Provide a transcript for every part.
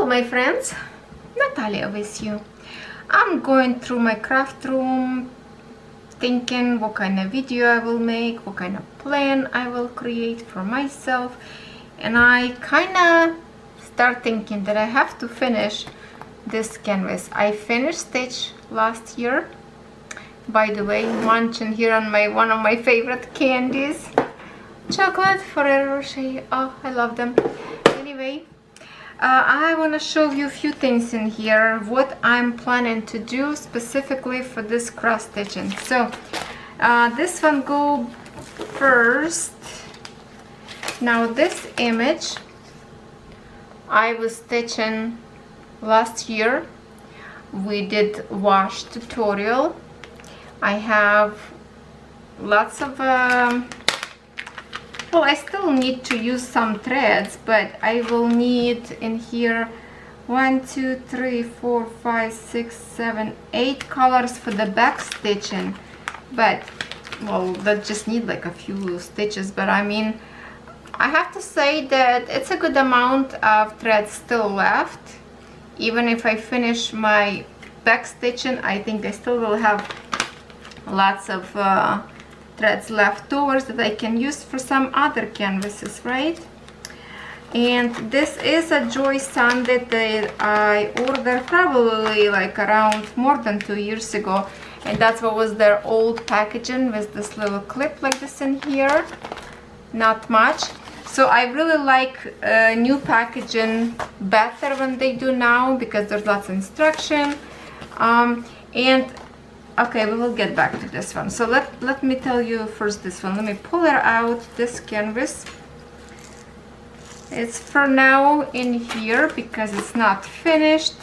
Hello my friends, Natalia with you. I'm going through my craft room thinking what kind of video I will make, what kind of plan I will create for myself, and I kind of start thinking that I have to finish this canvas. I finished Stitch last year, by the way, munching here on one of my favorite candies, chocolate Ferrero Rocher. Oh, I love them. Anyway, I want to show you a few things in here, what I'm planning to do specifically for this cross stitching. So this one go first. Now this image I was stitching last year. We did wash tutorial. I have lots of well, I still need to use some threads, but I will need in here 1, 2, 3, 4, 5, 6, 7, 8 colors for the back stitching. But well, that just need like a few stitches, but I mean, I have to say that it's a good amount of threads still left. Even if I finish my back stitching, I think I still will have lots of threads leftovers that I can use for some other canvases, right? And this is a Joy Sunday that I ordered probably like around more than 2 years ago, and that's what was their old packaging with this little clip like this in here. Not much. So I really like new packaging better when they do now, because there's lots of instruction. And okay, we will get back to this one. So let me tell you first this one. Let me pull it out, this canvas. It's for now in here because it's not finished.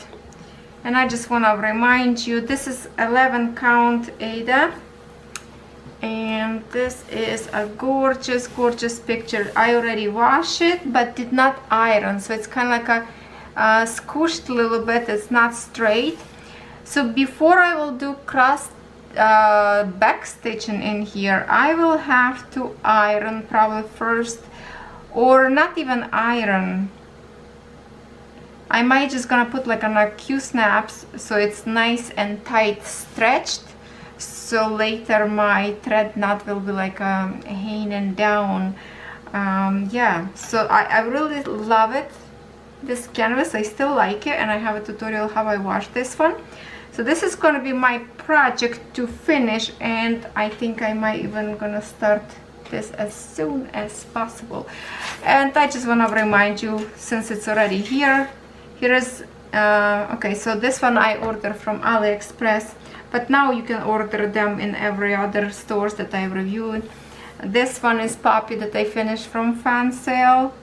And I just want to remind you, this is 11 count Ada. And this is a gorgeous, gorgeous picture. I already washed it, but did not iron. So it's kind of like a squished a little bit. It's not straight. So before I will do cross back stitching in here, I will have to iron probably first, or not even iron. I might just gonna put like a Q snaps so it's nice and tight stretched, so later my thread knot will be like hanging down. Yeah, so I really love it, this canvas. I still like it, and I have a tutorial how I wash this one. So this is going to be my project to finish, and I think I might even gonna start this as soon as possible. And I just want to remind you, since it's already here is okay, so this one I ordered from AliExpress, but now you can order them in every other stores that I reviewed. This one is Poppy that I finished from Fan Sale.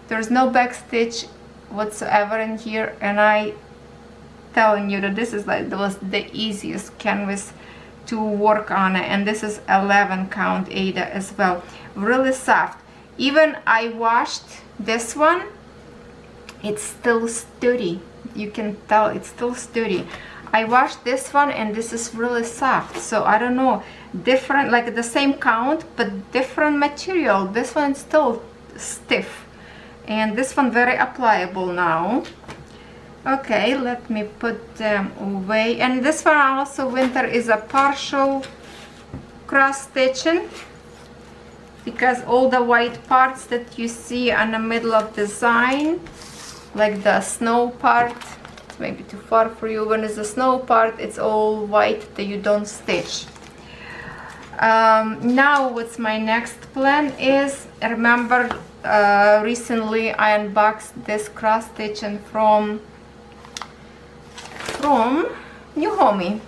There's no back stitch whatsoever in here, and I telling you that this is like the easiest canvas to work on it. And this is 11 count Ada as well, really soft. Even I washed this one, it's still sturdy. You can tell it's still sturdy. I washed this one, and this is really soft. So I don't know, different, like the same count but different material. This one's still stiff, and this one very applicable now. Okay, let me put them away. And this one also, winter, is a partial cross stitching, because all the white parts that you see on the middle of design, like the snow part, it's maybe too far for you. When it's the snow part, it's all white that you don't stitch. Now what's my next plan is, remember recently I unboxed this cross stitching from NEWHOMY,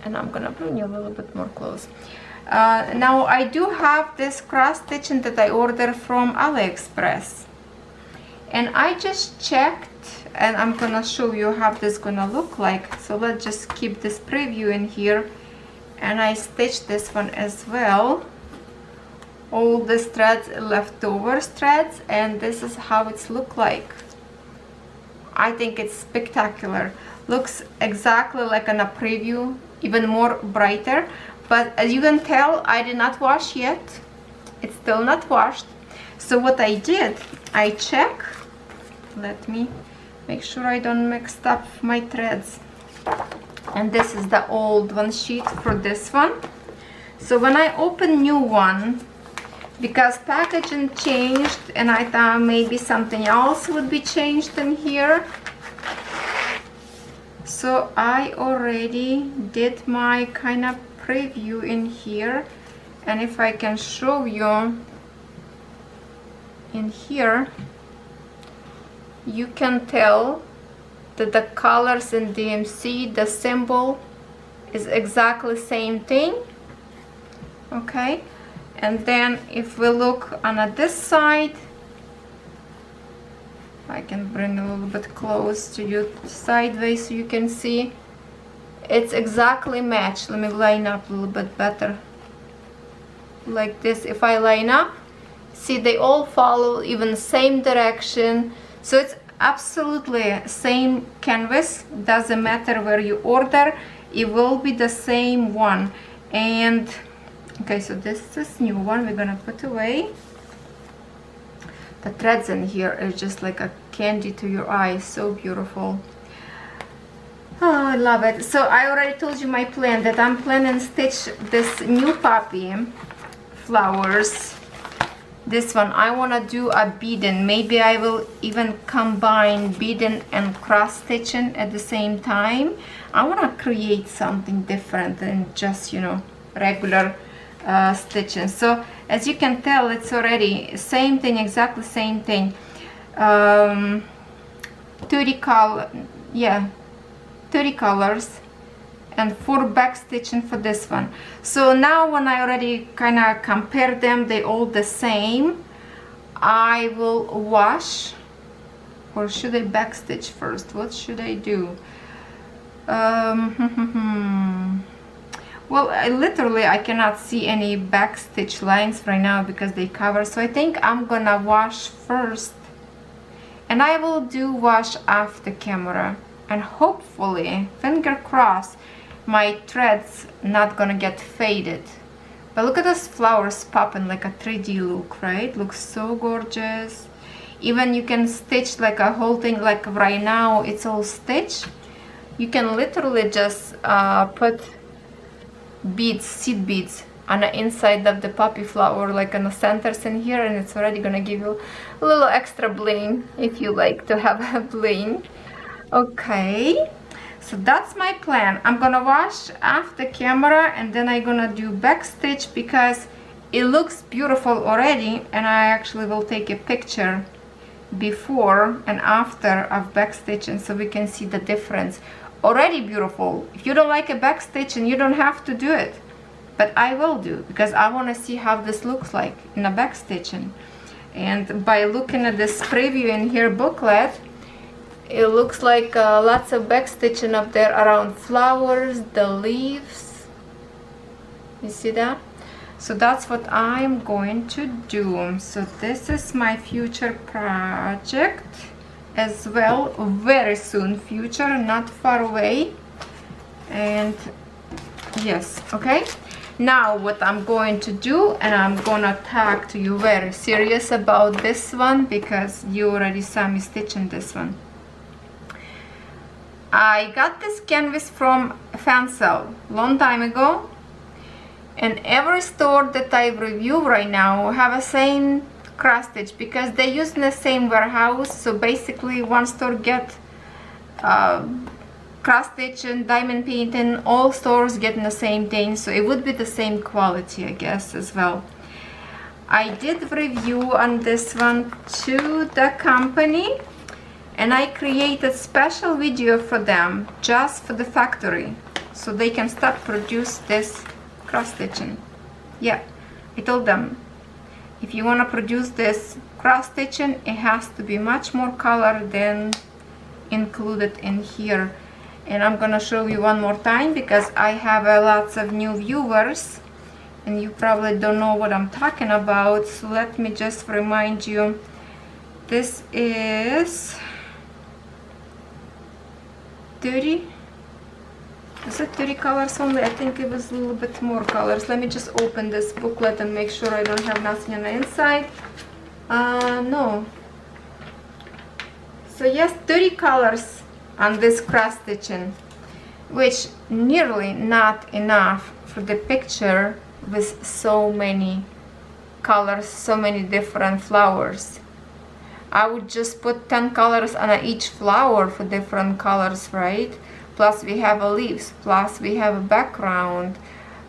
and I'm gonna bring you a little bit more close. Now I do have this cross stitching that I ordered from AliExpress, and I just checked, and I'm gonna show you how this gonna look like. So let's just keep this preview in here, and I stitched this one as well. All these threads, leftover threads, and this is how it's look like. I think it's spectacular. Looks exactly like in a preview, even more brighter. But as you can tell, I did not wash yet. It's still not washed. So what I did, I check let me make sure I don't mix up my threads. And this is the old one sheet for this one. So when I open new one, because packaging changed and I thought maybe something else would be changed in here, so I already did my kind of preview in here. And if I can show you in here, you can tell that the colors in DMC, the symbol is exactly same thing. Okay, and then if we look on this side, I can bring a little bit close to you sideways so you can see it's exactly matched. Let me line up a little bit better like this. If I line up, see they all follow even the same direction, so it's absolutely same canvas. Doesn't matter where you order, it will be the same one. And okay, so this is new one we're gonna put away. The threads in here are just like a candy to your eyes, so beautiful. Oh, I love it. So I already told you my plan, that I'm planning to stitch this new poppy flowers. This one I want to do a beading. Maybe I will even combine beading and cross stitching at the same time. I want to create something different than just, you know, regular stitching. So as you can tell, it's already same thing, exactly same thing. 30 colors and 4 back stitching for this one. So now when I already kind of compare them, they all the same, I will wash, or should I back stitch first? What should I do? Well, I cannot see any back stitch lines right now because they cover, so I think I'm gonna wash first, and I will do wash off the camera, and hopefully, finger crossed, my threads not gonna get faded. But look at those flowers popping like a 3D look, right? Looks so gorgeous. Even you can stitch like a whole thing, like right now it's all stitched. You can literally just put beads, seed beads on the inside of the poppy flower, like on the centers in here, and it's already gonna give you a little extra bling if you like to have a bling. Okay, so that's my plan. I'm gonna wash off the camera and then I'm gonna do back stitch because it looks beautiful already, and I actually will take a picture before and after of back stitching so we can see the difference. Already beautiful. If you don't like a back stitch, and you don't have to do it, but I will do because I want to see how this looks like in a back stitching. And by looking at this preview in here booklet, it looks like lots of back stitching up there around flowers, the leaves. You see that? So that's what I'm going to do. So this is my future project as well, very soon future, not far away. And yes, okay, now what I'm going to do, and I'm gonna talk to you very serious about this one because you already saw me stitching this one. I got this canvas from fan sale long time ago, and every store that I review right now have a same cross stitch because they use the same warehouse. So basically one store get cross stitch and diamond painting, all stores getting the same thing, so it would be the same quality, I guess, as well. I did review on this one to the company, and I created special video for them just for the factory so they can start produce this cross stitching. Yeah, I told them, if you want to produce this cross stitching, it has to be much more color than included in here. And I'm gonna show you one more time because I have lots of new viewers and you probably don't know what I'm talking about. So let me just remind you, this is 30. Is it 30 colors only? I think it was a little bit more colors. Let me just open this booklet and make sure I don't have nothing on the inside. No. So yes, 30 colors on this cross stitching, which nearly not enough for the picture with so many colors, so many different flowers. I would just put 10 colors on each flower for different colors, right? Plus we have a leaves, plus we have a background,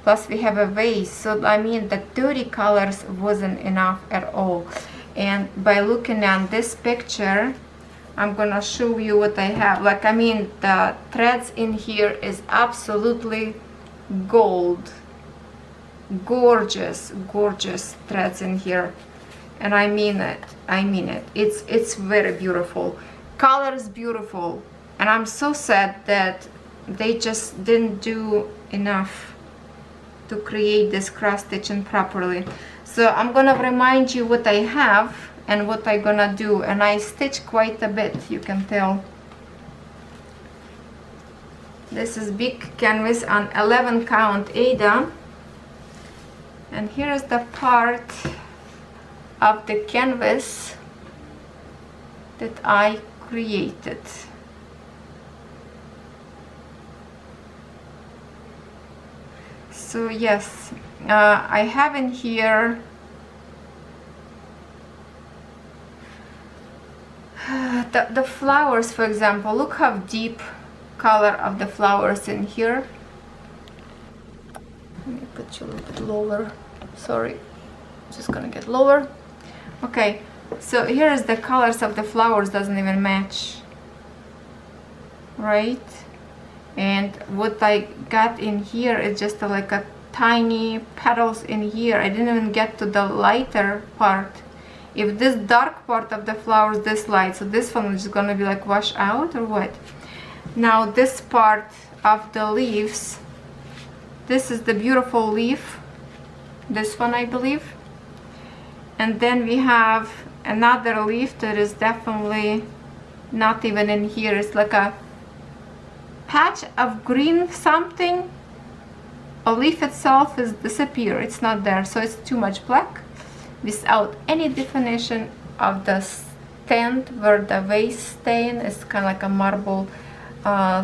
plus we have a vase. So I mean the 30 colors wasn't enough at all. And by looking at this picture, I'm gonna show you what I have. Like, I mean, the threads in here is absolutely gold. Gorgeous, gorgeous threads in here. And I mean it, I mean it. It's very beautiful. Color is beautiful. And I'm so sad that they just didn't do enough to create this cross stitching properly. So I'm gonna remind you what I have and what I'm gonna do. And I stitch quite a bit, you can tell. This is big canvas on 11 count Aida. And here is the part of the canvas that I created. So yes, I have in here the flowers, for example. Look how deep color of the flowers in here. Let me put you a little bit lower. Sorry, just gonna get lower. Okay, so here is the colors of the flowers, doesn't even match, right? And what I got in here is just like a tiny petals in here. I didn't even get to the lighter part. If this dark part of the flowers this light, so this one is gonna be like wash out or what? Now this part of the leaves, this is the beautiful leaf, this one I believe. And then we have another leaf that is definitely not even in here. It's like a patch of green something. A leaf itself is disappeared, it's not there, so it's too much black without any definition of the stand where the vase stain is kind of like a marble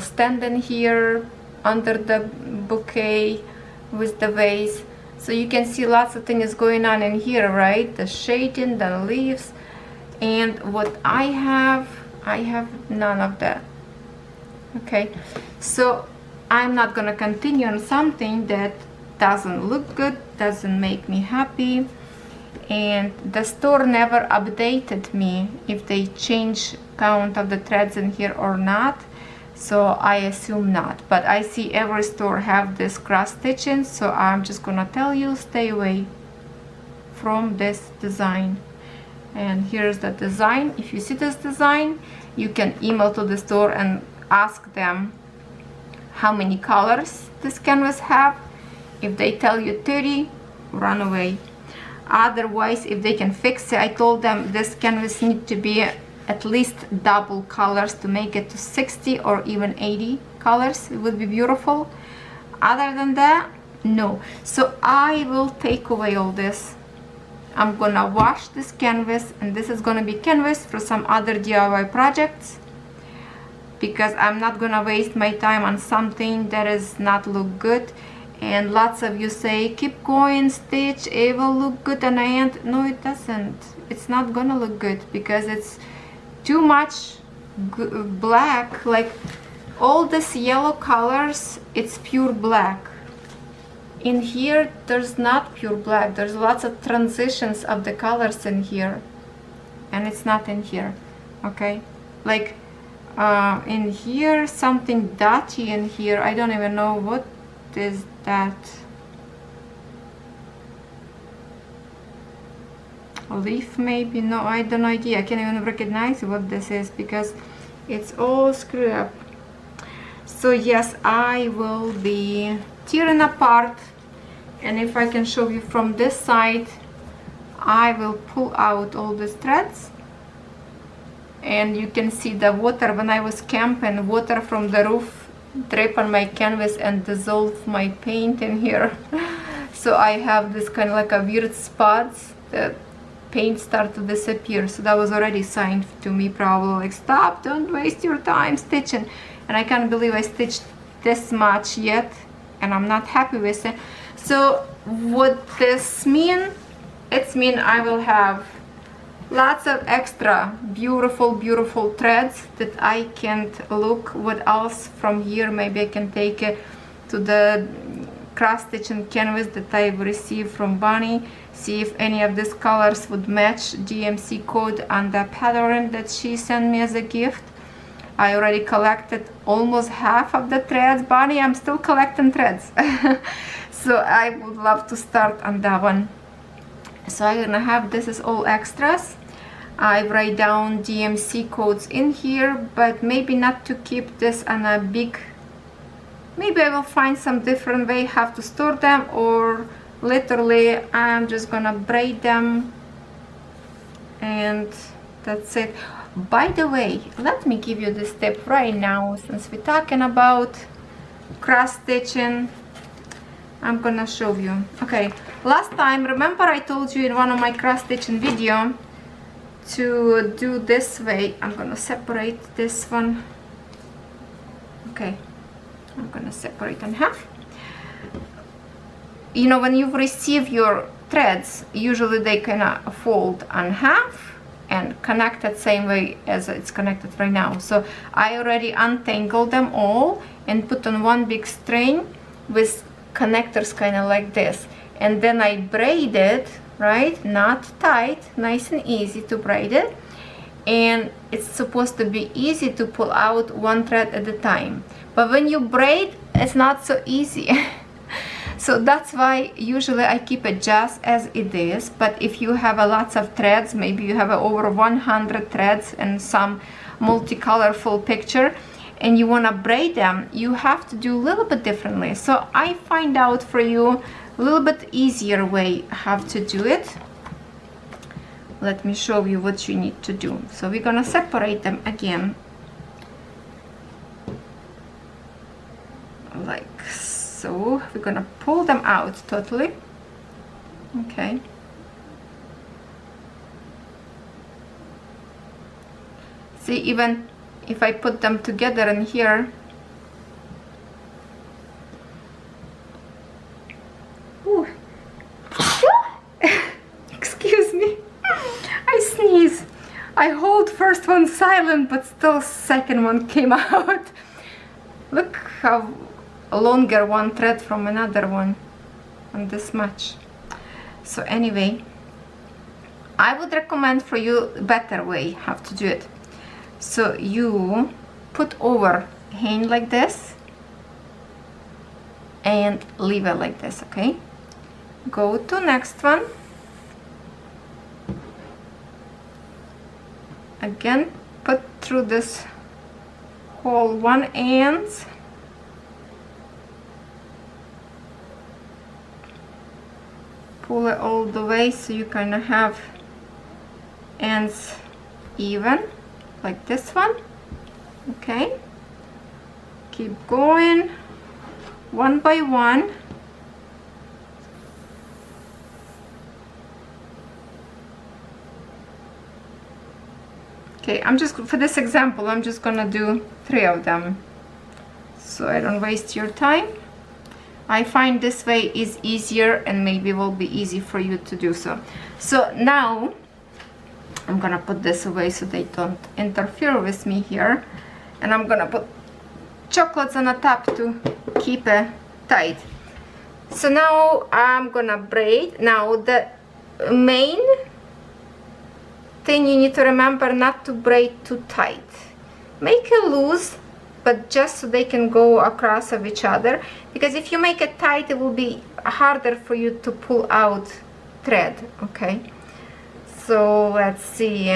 stand in here under the bouquet with the vase. So you can see lots of things going on in here, right? The shading, the leaves, and what I have none of that. Okay, so I'm not gonna continue on something that doesn't look good, doesn't make me happy, and the store never updated me if they change count of the threads in here or not, so I assume not. But I see every store have this cross stitching, so I'm just gonna tell you, stay away from this design. And here's the design. If you see this design, you can email to the store and ask them how many colors this canvas have. If they tell you 30, run away. Otherwise, if they can fix it, I told them this canvas need to be at least double colors to make it to 60 or even 80 colors. It would be beautiful. Other than that, no. So I will take away all this. I'm gonna wash this canvas, and this is gonna be canvas for some other DIY projects, because I'm not gonna waste my time on something that does not look good. And lots of you say, keep going, stitch, it will look good on the end. No, it doesn't. It's not gonna look good because it's too much black. Like all this yellow colors, it's pure black. In here, there's not pure black. There's lots of transitions of the colors in here, and it's not in here. Okay, like in here, something dotty in here. I don't even know what is that. A leaf maybe? No, I don't know idea. I can't even recognize what this is because it's all screwed up. So yes, I will be tearing apart, and if I can show you from this side, I will pull out all these threads, and you can see the water. When I was camping, water from the roof drip on my canvas and dissolve my paint in here. So I have this kind of like a weird spots that paint start to disappear. So that was already signed to me, probably like, stop, don't waste your time stitching. And I can't believe I stitched this much yet, and I'm not happy with it. So what this mean? It's mean I will have lots of extra beautiful threads that I can't look what else from here. Maybe I can take it to the cross stitching canvas that I've received from Bonnie, see if any of these colors would match DMC code on the pattern that she sent me as a gift. I already collected almost half of the threads. Bonnie, I'm still collecting threads. So I would love to start on that one. So I'm gonna have, this is all extras. I write down DMC codes in here, but maybe not to keep this on a big, maybe I will find some different way how to store them, or literally I'm just gonna braid them and that's it. By the way, let me give you this tip right now, since we're talking about cross stitching. I'm gonna show you. Okay, last time, remember I told you in one of my cross stitching video to do this way. I'm gonna separate this one. Okay, I'm gonna separate in half. You know, when you receive your threads, usually they kind of fold on half and connected same way as it's connected right now. So I already untangled them all and put on one big string with connectors kind of like this, and then I braid it, right, not tight, nice and easy to braid it, and it's supposed to be easy to pull out one thread at a time. But when you braid, it's not so easy. So that's why usually I keep it just as it is. But if you have a lots of threads, maybe you have over 100 threads and some multicolorful picture, and you want to braid them, you have to do a little bit differently. So I find out for you a little bit easier way how to do it. Let me show you what you need to do. So we're gonna separate them again, like so. We're gonna pull them out totally. Okay. See, even if I put them together in here, ooh. Excuse me, I sneeze. I hold first one silent, but still second one came out. Look how longer one thread from another one, and this much. So anyway, I would recommend for you a better way how to do it. So you put over hand like this and leave it like this, okay? Go to next one. Again, put through this hole one end. Pull it all the way so you kind of have ends even, like this one. Okay, keep going one by one. Okay, I'm just, for this example, I'm just gonna do 3 of them so I don't waste your time. I find this way is easier, and maybe will be easy for you to do so. So now I'm gonna put this away so they don't interfere with me here, and I'm gonna put chocolates on the top to keep it tight. So now I'm gonna braid. Now the main thing you need to remember, not to braid too tight. Make it loose, but just so they can go across of each other, because if you make it tight, it will be harder for you to pull out thread. Okay, so let's see.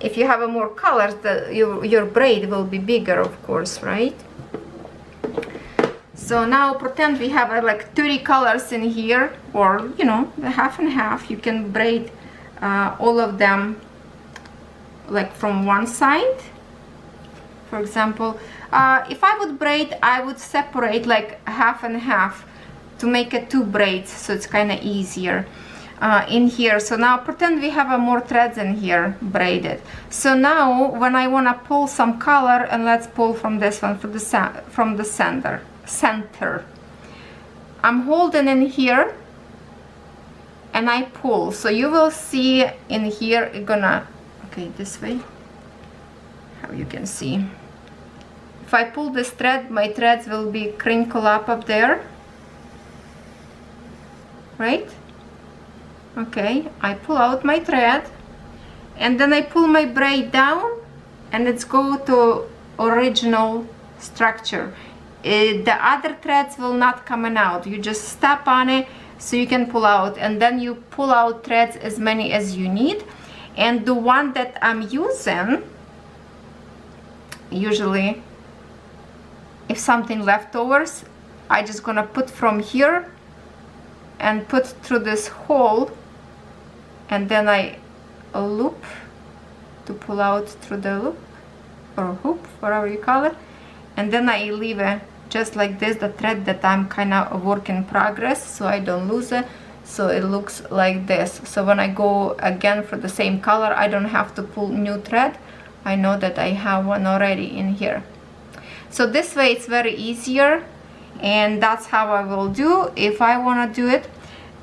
If you have a more colors, your braid will be bigger, of course, right? So now pretend we have like 30 colors in here, or you know, the half and half. You can braid all of them like from one side. For example, if I would braid, I would separate like half and half to make it 2 braids, so it's kind of easier. in here. So now pretend we have more threads in here braided. So now when I want to pull some color, and let's pull from this one, from the center. I'm holding in here and I pull. So you will see in here, it's gonna, okay, this way, how you can see. If I pull this thread, my threads will be crinkle up there, right? Okay, I pull out my thread and then I pull my braid down and it's go to original structure. The other threads will not coming out. You just step on it so you can pull out, and then you pull out threads as many as you need. And the one that I'm using, usually if something leftovers, I just gonna put from here and put through this hole, and then I loop to pull out through the loop or hoop, whatever you call it, and then I leave it just like this, the thread that I'm kind of a work in progress, so I don't lose it. So it looks like this. So when I go again for the same color, I don't have to pull new thread. I know that I have one already in here. So this way it's very easier, and that's how I will do. If I want to do it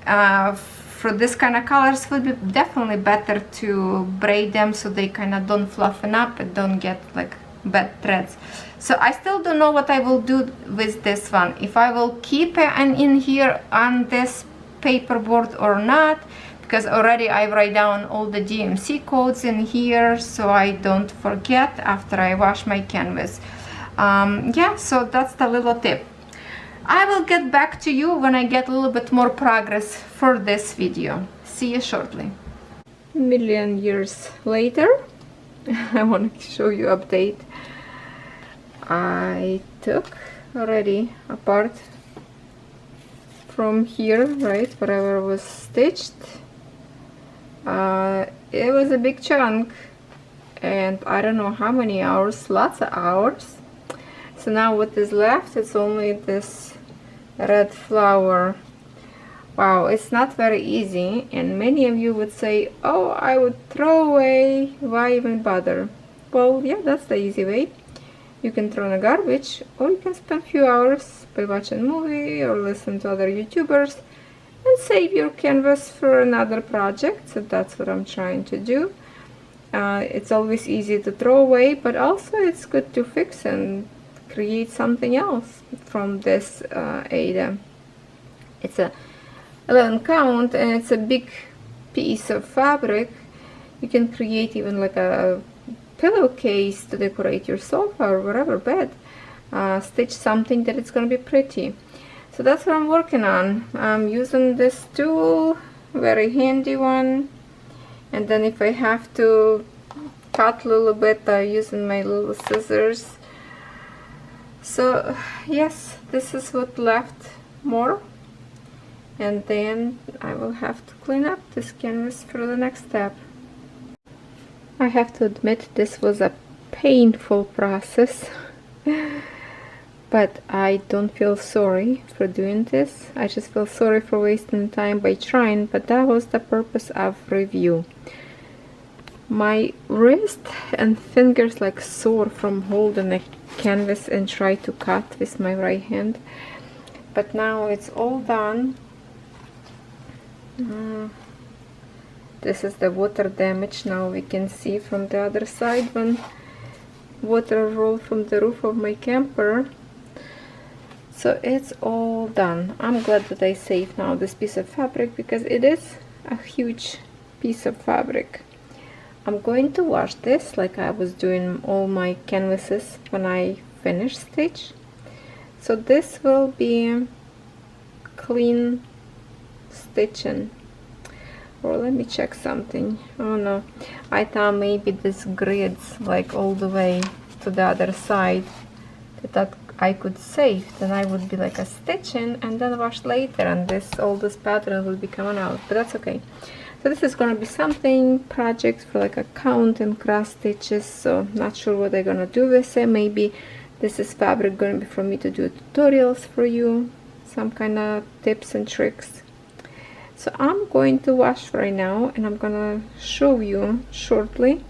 for this kind of colors, it would be definitely better to braid them so they kind of don't fluffen up and don't get like bad threads. So I still don't know what I will do with this one, if I will keep it in here on this paperboard or not, because already I write down all the DMC codes in here so I don't forget after I wash my canvas. Yeah, so that's the little tip. I will get back to you when I get a little bit more progress for this video. See you shortly. A million years later, I want to show you update. I took already apart from here, right, wherever was stitched. It was a big chunk, and I don't know how many hours, lots of hours. So now what is left, it's only this red flower. Wow, it's not very easy, and many of you would say, oh, I would throw away, why even bother? Well, yeah, that's the easy way. You can throw in the garbage, or you can spend a few hours by watching a movie or listen to other YouTubers and save your canvas for another project. So that's what I'm trying to do. It's always easy to throw away, but also it's good to fix and create something else from this Aida. It's a 11 count and it's a big piece of fabric. You can create even like a pillowcase to decorate your sofa or whatever bed. Stitch something that it's gonna be pretty. So that's what I'm working on. I'm using this tool, very handy one, and then if I have to cut a little bit, I'm using my little scissors. So yes, this is what left more, and then I will have to clean up this canvas for the next step. I have to admit this was a painful process, but I don't feel sorry for doing this. I just feel sorry for wasting time by trying, but that was the purpose of review. My wrist and fingers like sore from holding a canvas and try to cut with my right hand, but now it's all done. This is the water damage. Now we can see from the other side when water rolled from the roof of my camper. So it's all done. I'm glad that I saved now this piece of fabric because it is a huge piece of fabric. I'm going to wash this like I was doing all my canvases when I finish stitch. So this will be clean stitching. Or let me check something. Oh no, I thought maybe this grids like all the way to the other side that I could save. Then I would be like a stitching and then wash later, and all this pattern will be coming out, but that's okay. So this is gonna be something project for like a count and cross stitches. So not sure what I'm gonna do with it. Maybe this is fabric gonna be for me to do tutorials for you, some kind of tips and tricks. So I'm going to wash right now, and I'm gonna show you shortly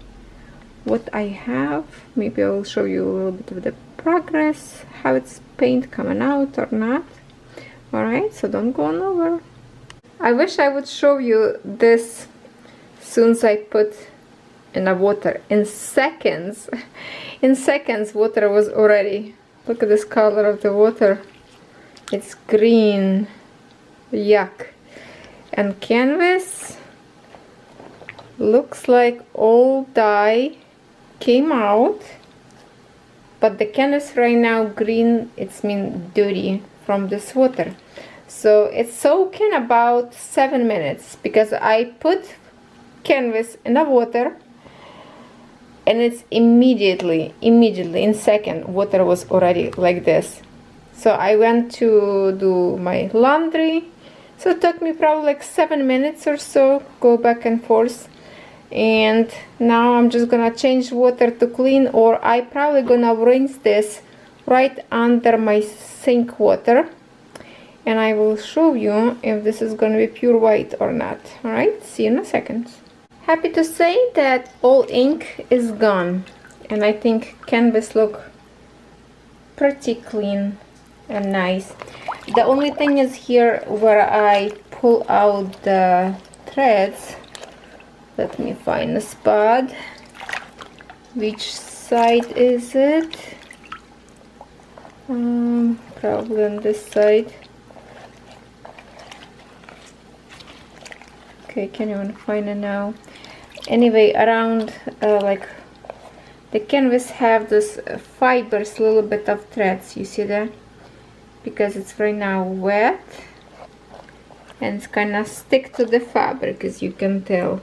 what I have. Maybe I will show you a little bit of the progress, how it's paint coming out or not. Alright, so don't go on over. I wish I would show you this soon as I put in the water. In seconds, in seconds water was already, look at this color of the water. It's green. Yuck. And canvas looks like all dye came out, but the canvas right now green, it's mean dirty from this water. So it's soaking about 7 minutes, because I put canvas in the water and it's immediately in second water was already like this. So I went to do my laundry. So it took me probably like 7 minutes or so, go back and forth. And now I'm just gonna change water to clean, or I probably gonna rinse this right under my sink water. And I will show you if this is gonna be pure white or not. Alright, see you in a second. Happy to say that all ink is gone. And I think canvas look pretty clean and nice. The only thing is here where I pull out the threads. Let me find a spot. Which side is it? Probably on this side. Okay, can't even find it now. Anyway, around like the canvas have this fibers, a little bit of threads. You see that? Because it's right now wet and it's kind of stick to the fabric, as you can tell.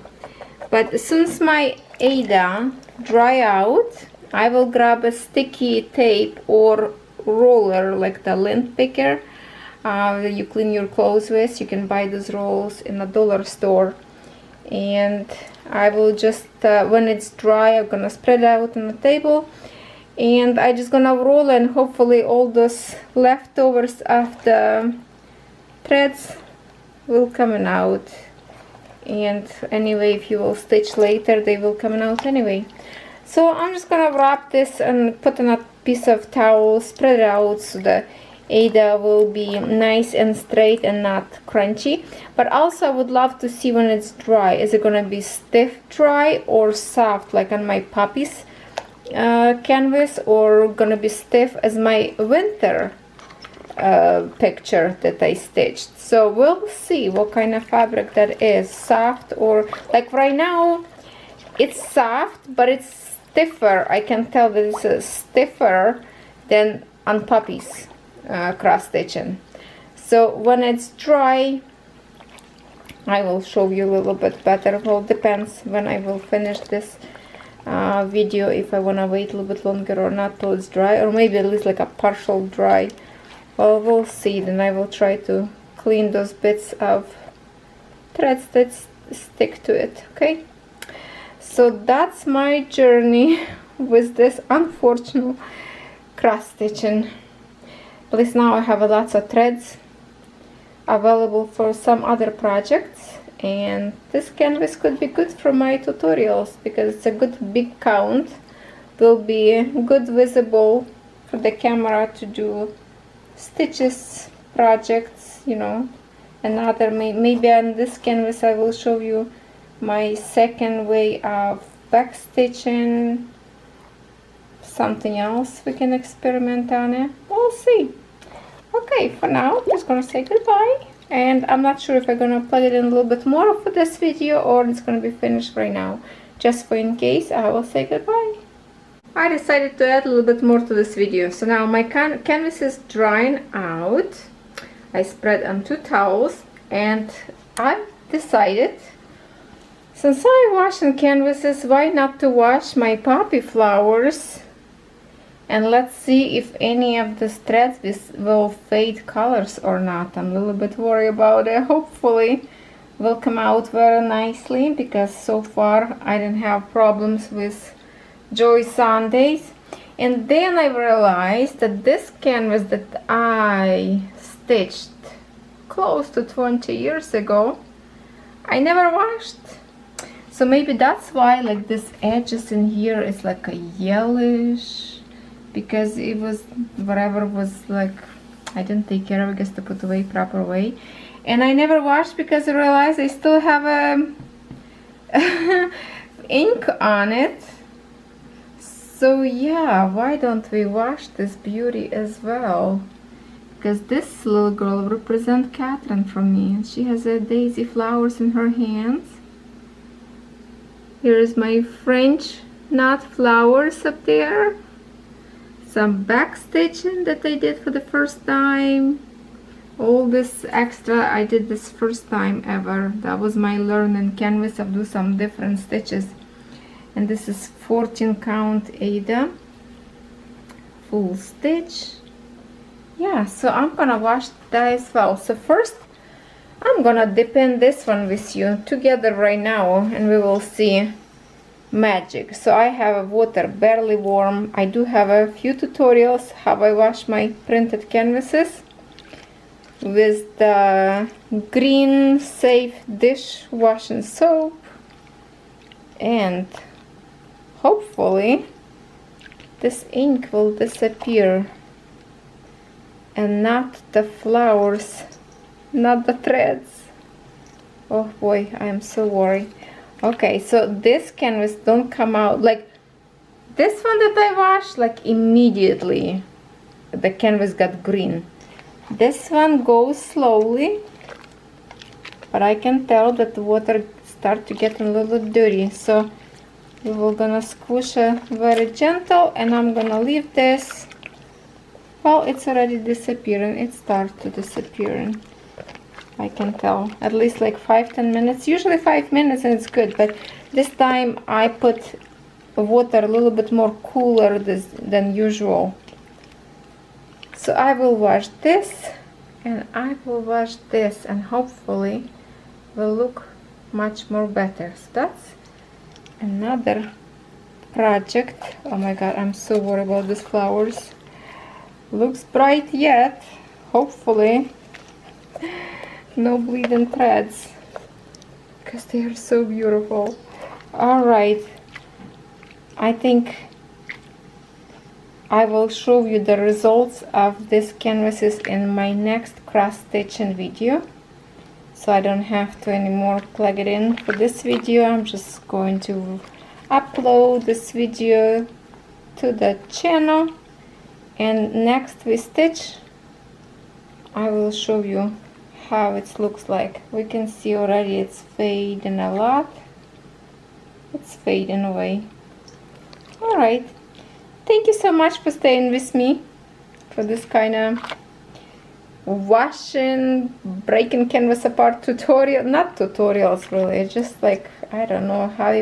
But since my Ada dry out, I will grab a sticky tape or roller, like the lint picker that you clean your clothes with. You can buy those rolls in a dollar store, and I will just when it's dry, I'm gonna spread it out on the table, and I just gonna roll, and hopefully all those leftovers of the threads will coming out. And anyway, if you will stitch later, they will come out anyway. So I'm just gonna wrap this and put on a piece of towel, spread it out so the Ada will be nice and straight and not crunchy. But also I would love to see when it's dry, is it gonna be stiff dry or soft like on my puppy's canvas, or gonna be stiff as my winter picture that I stitched. So we'll see what kind of fabric that is, soft or like right now it's soft, but it's stiffer. I can tell that it's stiffer than on Puppy's cross stitching. So when it's dry, I will show you a little bit better. Well, depends when I will finish this video, if I want to wait a little bit longer or not till it's dry, or maybe at least like a partial dry. Well, we'll see. Then I will try to clean those bits of threads that stick to it. Okay, so that's my journey with this unfortunate cross stitching. At least now I have lots of threads available for some other projects, and this canvas could be good for my tutorials because it's a good big count, will be good visible for the camera to do stitches projects, you know. Another maybe on this canvas I will show you my second way of back stitching, something else we can experiment on it. We'll see. Okay, for now I'm just gonna say goodbye, and I'm not sure if I'm gonna plug it in a little bit more for this video or it's gonna be finished right now. Just for in case, I will say goodbye. I decided to add a little bit more to this video. So now my canvas is drying out. I spread on 2 towels, and I decided, since I'm washing canvases, why not to wash my poppy flowers, and let's see if any of the threads will fade colors or not. I'm a little bit worried about it. Hopefully will come out very nicely, because so far I didn't have problems with Joy Sundays. And then I realized that this canvas that I stitched close to 20 years ago, I never washed. So maybe that's why like this edges in here is like a yellowish, because it was whatever was like, I didn't take care of, I guess, to put away proper way. And I never washed because I realized I still have a ink on it. So yeah, why don't we wash this beauty as well? Because this little girl represents Catherine for me, and she has a daisy flowers in her hands. Here is my French knot flowers up there. Some back stitching that I did for the first time. All this extra I did this first time ever. That was my learning canvas. I'll do some different stitches. And this is 14 count Ada full stitch. Yeah, so I'm gonna wash that as well. So first I'm gonna dip in this one with you together right now, and we will see magic. So I have a water barely warm. I do have a few tutorials how I wash my printed canvases with the green safe dish washing soap, and hopefully this ink will disappear and not the flowers, not the threads. Oh boy, I am so worried. Okay, so this canvas don't come out like this one that I washed, like immediately the canvas got green. This one goes slowly, but I can tell that the water start to get a little dirty. So we will gonna squish it very gentle, and I'm gonna leave this. Well, it's already disappearing. It starts to disappearing. I can tell. At least like 5-10 minutes. Usually 5 minutes and it's good. But this time I put water a little bit more cooler than usual. So I will wash this and I will wash this, and hopefully will look much more better. So that's another project. Oh my god, I'm so worried about these flowers. Looks bright yet. Hopefully no bleeding threads, because they are so beautiful. All right, I think I will show you the results of these canvases in my next cross stitching video, so I don't have to anymore plug it in for this video. I'm just going to upload this video to the channel, and next we stitch I will show you how it looks like. We can see already it's fading a lot. It's fading away. All right, thank you so much for staying with me for this kind of washing, breaking canvas apart tutorial. Not tutorials really, just like, I don't know how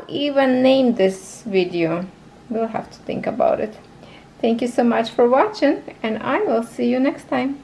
even name this video. We'll have to think about it. Thank you so much for watching, and I will see you next time.